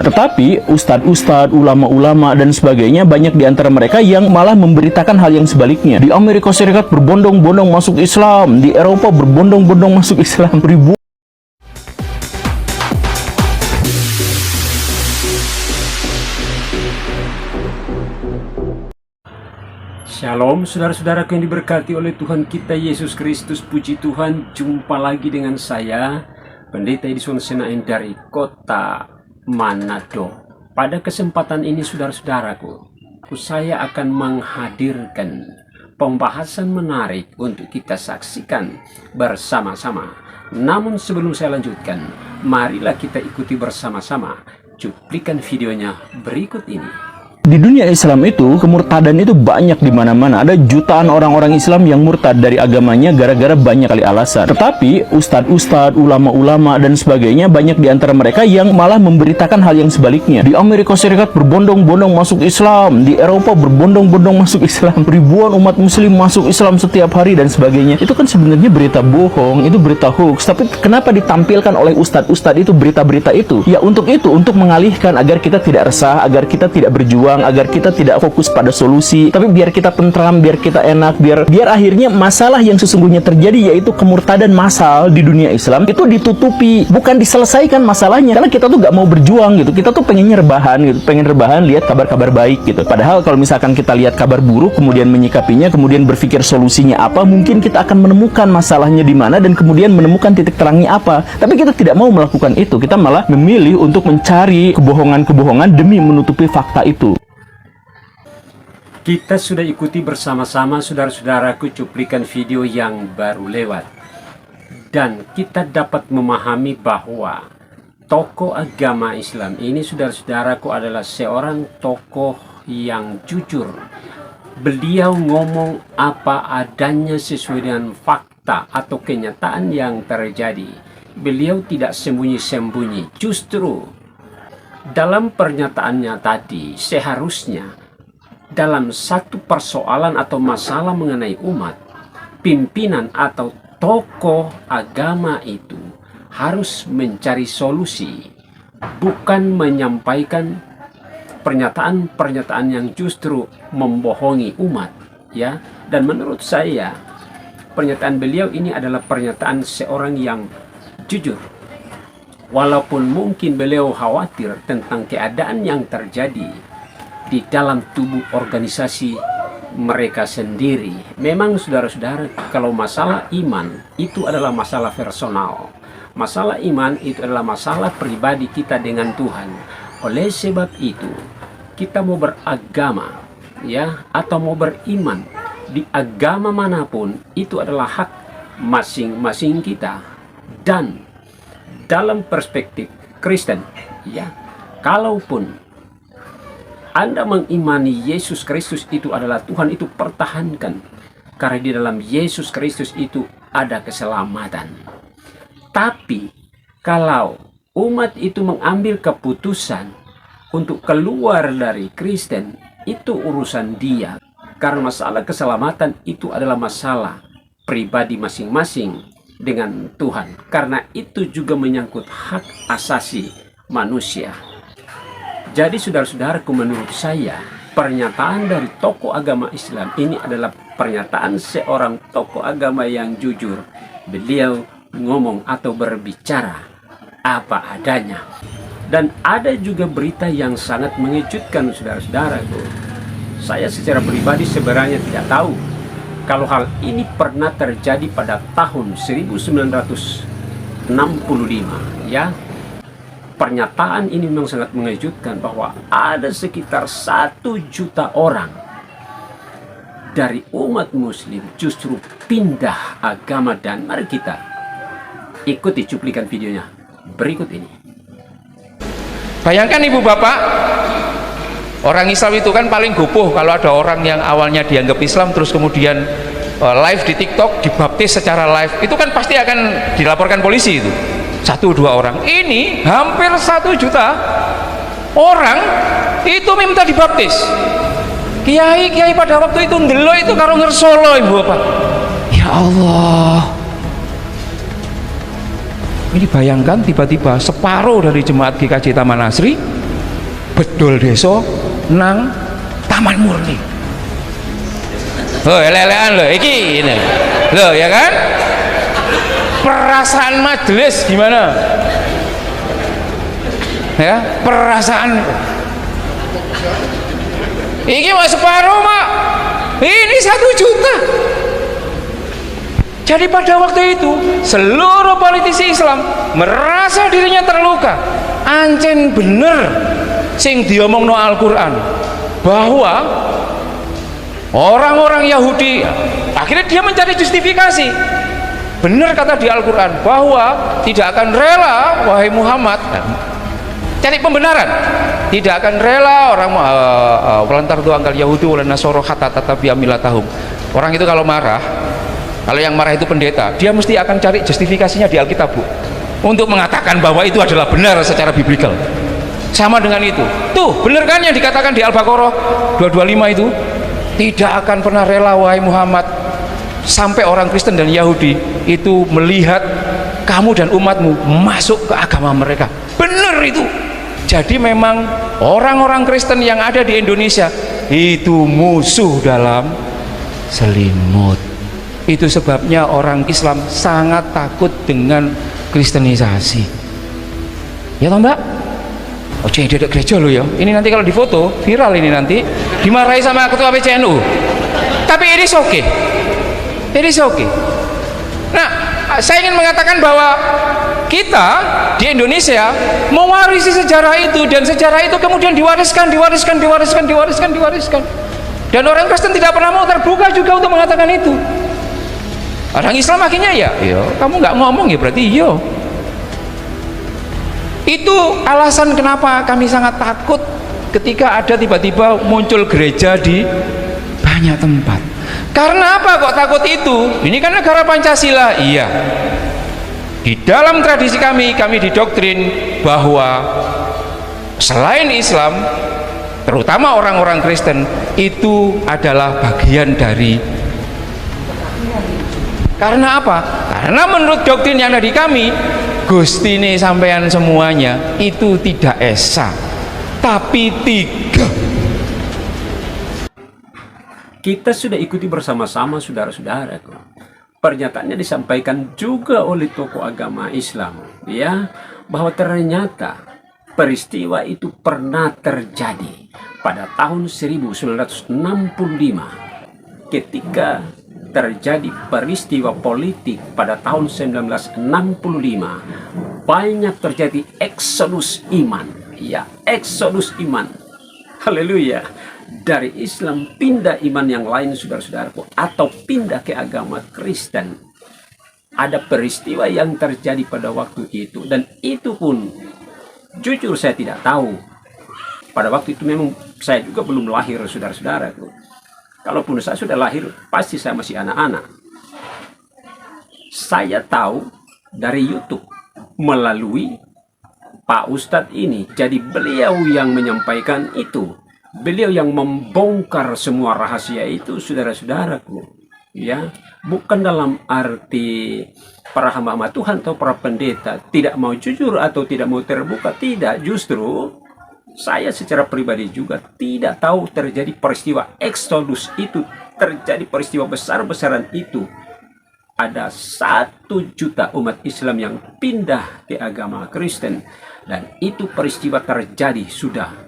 Tetapi ustadz-ustadz, ulama-ulama dan sebagainya, banyak di antara mereka yang malah memberitakan hal yang sebaliknya. Di Amerika Serikat berbondong-bondong masuk Islam, di Eropa berbondong-bondong masuk Islam, ribuan. Shalom saudara-saudaraku yang diberkati oleh Tuhan kita Yesus Kristus. Puji Tuhan, jumpa lagi dengan saya, Pendeta Edison Senain dari kota Manado. Pada kesempatan ini saudara-saudaraku, saya akan menghadirkan pembahasan menarik untuk kita saksikan bersama-sama. Namun sebelum saya lanjutkan, marilah kita ikuti bersama-sama cuplikan videonya berikut ini. Di dunia Islam itu, kemurtadan itu banyak di mana-mana. Ada jutaan orang-orang Islam yang murtad dari agamanya gara-gara banyak kali alasan. Tetapi ustadz-ustadz, ulama-ulama dan sebagainya, banyak di antara mereka yang malah memberitakan hal yang sebaliknya. Di Amerika Serikat berbondong-bondong masuk Islam, di Eropa berbondong-bondong masuk Islam, ribuan umat muslim masuk Islam setiap hari dan sebagainya. Itu kan sebenarnya berita bohong, itu berita hoax. Tapi kenapa ditampilkan oleh ustadz-ustadz itu berita-berita itu? Ya untuk mengalihkan agar kita tidak resah, agar kita tidak berjuang, agar kita tidak fokus pada solusi, tapi biar kita tentram, biar kita enak, biar akhirnya masalah yang sesungguhnya terjadi, yaitu kemurtadan massal di dunia Islam, itu ditutupi, bukan diselesaikan masalahnya. Karena kita tuh gak mau berjuang gitu, kita tuh pengennya rebahan gitu, pengen rebahan lihat kabar-kabar baik gitu. Padahal kalau misalkan kita lihat kabar buruk, kemudian menyikapinya, kemudian berpikir solusinya apa, mungkin kita akan menemukan masalahnya di mana dan kemudian menemukan titik terangnya apa. Tapi kita tidak mau melakukan itu, kita malah memilih untuk mencari kebohongan-kebohongan demi menutupi fakta itu. Kita sudah ikuti bersama-sama saudara-saudaraku cuplikan video yang baru lewat. Dan kita dapat memahami bahwa tokoh agama Islam ini saudara-saudaraku adalah seorang tokoh yang jujur. Beliau ngomong apa adanya sesuai dengan fakta atau kenyataan yang terjadi. Beliau tidak sembunyi-sembunyi. Justru dalam pernyataannya tadi seharusnya dalam satu persoalan atau masalah mengenai umat, pimpinan atau tokoh agama itu harus mencari solusi, bukan menyampaikan pernyataan-pernyataan yang justru membohongi umat, ya. Dan menurut saya pernyataan beliau ini adalah pernyataan seorang yang jujur. Walaupun mungkin beliau khawatir tentang keadaan yang terjadi di dalam tubuh organisasi mereka sendiri. Memang saudara-saudara, kalau masalah iman itu adalah masalah personal. Masalah iman itu adalah masalah pribadi kita dengan Tuhan. Oleh sebab itu, kita mau beragama, ya, atau mau beriman di agama manapun, itu adalah hak masing-masing kita. Dan dalam perspektif Kristen, ya, kalaupun Anda mengimani Yesus Kristus itu adalah Tuhan, itu pertahankan. Karena di dalam Yesus Kristus itu ada keselamatan. Tapi kalau umat itu mengambil keputusan untuk keluar dari Kristen, itu urusan dia. Karena masalah keselamatan itu adalah masalah pribadi masing-masing dengan Tuhan. Karena itu juga menyangkut hak asasi manusia. Jadi saudara-saudaraku, menurut saya pernyataan dari tokoh agama Islam ini adalah pernyataan seorang tokoh agama yang jujur. Beliau ngomong atau berbicara apa adanya. Dan ada juga berita yang sangat mengejutkan saudara-saudaraku. Saya secara pribadi sebenarnya tidak tahu kalau hal ini pernah terjadi pada tahun 1965, ya. Pernyataan ini memang sangat mengejutkan bahwa ada sekitar 1 juta orang dari umat muslim justru pindah agama. Dan mari kita ikuti cuplikan videonya berikut ini. Bayangkan ibu bapak, orang Islam itu kan paling gopoh kalau ada orang yang awalnya dianggap Islam terus kemudian live di TikTok dibaptis secara live, itu kan pasti akan dilaporkan polisi itu. 1-2 orang. Ini hampir 1 juta orang itu minta dibaptis. Kiai pada waktu itu ndelok itu karo ngersolo ibu bapak. Ya Allah, ini bayangkan tiba-tiba separuh dari jemaat GKJ Taman Asri bedol desa nang Taman Murni. Oh, elek-elekan lho iki ini. Loh, ya kan? Perasaan majelis gimana? Ya, perasaan iki mas separuh mak, ini 1 juta. Jadi pada waktu itu seluruh politisi Islam merasa dirinya terluka. Ancen bener sing diomongno Al-Quran bahwa orang-orang Yahudi, akhirnya dia mencari justifikasi. Benar kata di Al-Quran bahwa tidak akan rela, wahai Muhammad, cari pembenaran, tidak akan rela orang walantar tu angkal Yahudi wala nasoro hatta tatabi amilatahum. Orang itu kalau marah, kalau yang marah itu pendeta, dia mesti akan cari justifikasinya di Alkitab, Bu, untuk mengatakan bahwa itu adalah benar secara biblikal. Sama dengan itu, tuh benar kan yang dikatakan di Al-Baqarah 225 itu, tidak akan pernah rela wahai Muhammad sampai orang Kristen dan Yahudi itu melihat kamu dan umatmu masuk ke agama mereka. Benar itu. Jadi memang orang-orang Kristen yang ada di Indonesia itu musuh dalam selimut. Itu sebabnya orang Islam sangat takut dengan kristenisasi. Ya toh Mbak? Oh jadi ada gereja loh ya. Ini nanti kalau difoto viral, ini nanti dimarahi sama ketua PCNU. Tapi ini oke. Ini oke. Nah, saya ingin mengatakan bahwa kita di Indonesia mewarisi sejarah itu, dan sejarah itu kemudian diwariskan. Dan orang Kristen tidak pernah mau terbuka juga untuk mengatakan itu. Orang Islam akhirnya ya, kamu nggak ngomong ya berarti iya. Itu alasan kenapa kami sangat takut ketika ada tiba-tiba muncul gereja di banyak tempat. Karena apa kok takut itu? Ini kan negara Pancasila. Iya. Di dalam tradisi kami didoktrin bahwa selain Islam, terutama orang-orang Kristen, itu adalah bagian dari. Karena apa? Karena menurut doktrin yang ada di kami, Gustine sampean semuanya itu tidak esa, tapi 3. Kita sudah ikuti bersama-sama saudara-saudara. Pernyataannya disampaikan juga oleh tokoh agama Islam, ya, bahwa ternyata peristiwa itu pernah terjadi pada tahun 1965 ketika terjadi peristiwa politik pada tahun 1965. Banyak terjadi eksodus iman, ya, eksodus iman. Haleluya. Dari Islam pindah iman yang lain, saudara-saudaraku, atau pindah ke agama Kristen. Ada peristiwa yang terjadi pada waktu itu, dan itu pun jujur saya tidak tahu. Pada waktu itu memang saya juga belum lahir, saudara-saudaraku. Kalaupun saya sudah lahir, pasti saya masih anak-anak. Saya tahu dari YouTube melalui Pak Ustadz ini. Jadi beliau yang menyampaikan itu. Beliau yang membongkar semua rahasia itu, saudara-saudaraku. Ya, bukan dalam arti para hamba-hamba Tuhan atau para pendeta tidak mau jujur atau tidak mau terbuka. Tidak, justru saya secara pribadi juga tidak tahu terjadi peristiwa Exodus itu, terjadi peristiwa besar-besaran itu. Ada 1 juta umat Islam yang pindah ke agama Kristen, dan itu peristiwa terjadi sudah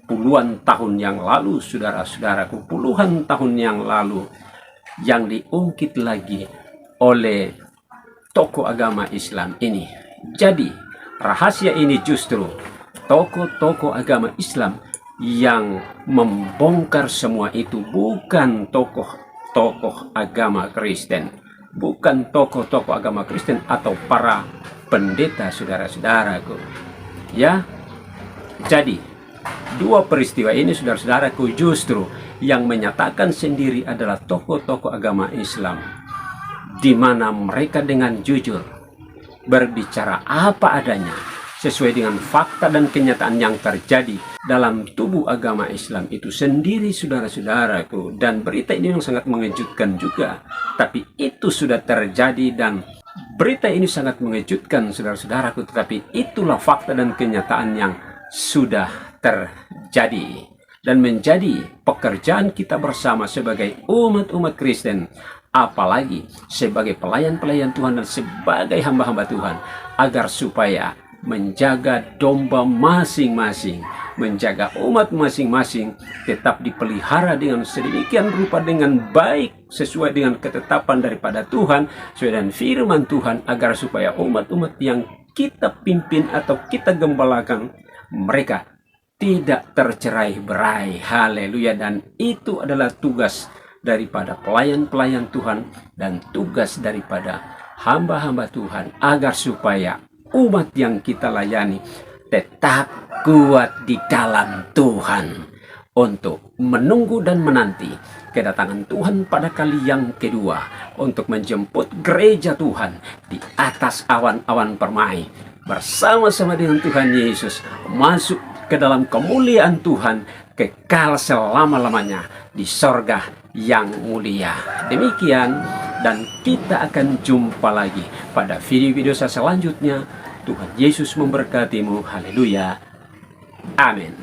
puluhan tahun yang lalu, saudara-saudaraku, puluhan tahun yang lalu, yang diungkit lagi oleh tokoh agama Islam ini. Jadi rahasia ini justru tokoh-tokoh agama Islam yang membongkar semua itu, bukan tokoh-tokoh agama Kristen, bukan tokoh-tokoh agama Kristen atau para pendeta, saudara-saudaraku. Ya, jadi 2 peristiwa ini, saudara-saudaraku, justru yang menyatakan sendiri adalah tokoh-tokoh agama Islam, di mana mereka dengan jujur berbicara apa adanya sesuai dengan fakta dan kenyataan yang terjadi dalam tubuh agama Islam itu sendiri, saudara-saudaraku. Dan berita ini yang sangat mengejutkan juga, tapi itu sudah terjadi, dan berita ini sangat mengejutkan, saudara-saudaraku, tetapi itulah fakta dan kenyataan yang sudah terjadi. Dan menjadi pekerjaan kita bersama sebagai umat-umat Kristen, apalagi sebagai pelayan-pelayan Tuhan dan sebagai hamba-hamba Tuhan, agar supaya menjaga domba masing-masing, menjaga umat masing-masing tetap dipelihara dengan sedemikian rupa dengan baik sesuai dengan ketetapan daripada Tuhan, sesuai dengan firman Tuhan, agar supaya umat-umat yang kita pimpin atau kita gembalakan mereka tidak tercerai-berai. Haleluya. Dan itu adalah tugas daripada pelayan-pelayan Tuhan dan tugas daripada hamba-hamba Tuhan, agar supaya umat yang kita layani tetap kuat di dalam Tuhan untuk menunggu dan menanti kedatangan Tuhan pada kali yang kedua, untuk menjemput gereja Tuhan di atas awan-awan permai bersama-sama dengan Tuhan Yesus, masuk ke dalam kemuliaan Tuhan kekal selama-lamanya di sorga yang mulia. Demikian, dan kita akan jumpa lagi pada video-video saya selanjutnya. Tuhan Yesus memberkatimu. Haleluya. Amin.